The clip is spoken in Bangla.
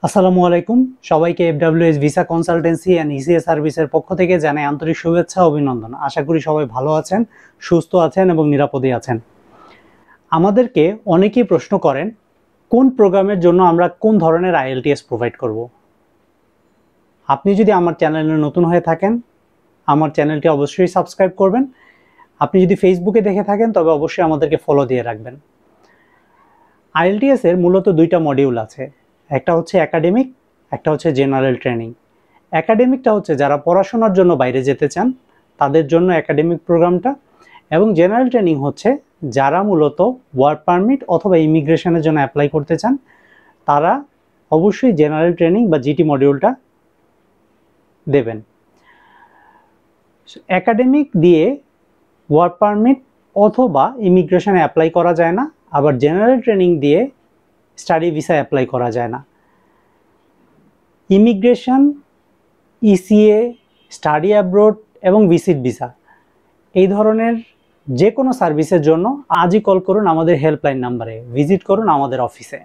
আসসালামু আলাইকুম সবাইকে এফডব্লিউএস ভিসা কনসালটেন্সি এন্ড ইসিএ সার্ভিসের পক্ষ থেকে জানাই আন্তরিক শুভেচ্ছা ও অভিনন্দন। আশা করি সবাই ভালো আছেন, সুস্থ আছেন এবং নিরাপদে আছেন। আমাদেরকে অনেকেই প্রশ্ন করেন কোন প্রোগ্রামের জন্য আমরা কোন ধরনের আইএলটিএস প্রোভাইড করব। আপনি যদি আমার চ্যানেলে নতুন হয়ে থাকেন আমার চ্যানেলটি অবশ্যই সাবস্ক্রাইব করবেন। আপনি যদি ফেসবুকে দেখে থাকেন তবে অবশ্যই আমাদেরকে ফলো দিয়ে রাখবেন। আইএলটিএস এর মূলত দুইটা মডিউল আছে, একটা হচ্ছে একাডেমিক, একটা হচ্ছে জেনারেল ট্রেনিং। একাডেমিকটা হচ্ছে যারা পড়াশোনার জন্য বাইরে যেতে চান তাদের জন্য একাডেমিক প্রোগ্রামটা, এবং জেনারেল ট্রেনিং হচ্ছে যারা মূলত ওয়ার্ক পারমিট অথবা ইমিগ্রেশনের জন্য অ্যাপ্লাই করতে চান তারা অবশ্যই জেনারেল ট্রেনিং বা জিটি মডিউলটা দেবেন। একাডেমিক দিয়ে ওয়ার্ক পারমিট অথবা ইমিগ্রেশনে অ্যাপ্লাই করা যায় না, আবার জেনারেল ট্রেনিং দিয়ে স্টাডি ভিসা অ্যাপ্লাই করা যায় না। ইমিগ্রেশন, ইসিএ, স্টাডি অ্যাব্রোড এবং ভিজিট ভিসা এই ধরনের যে কোনো সার্ভিসের জন্য আজই কল করুন আমাদের হেল্পলাইন নাম্বারে, ভিজিট করুন আমাদের অফিসে।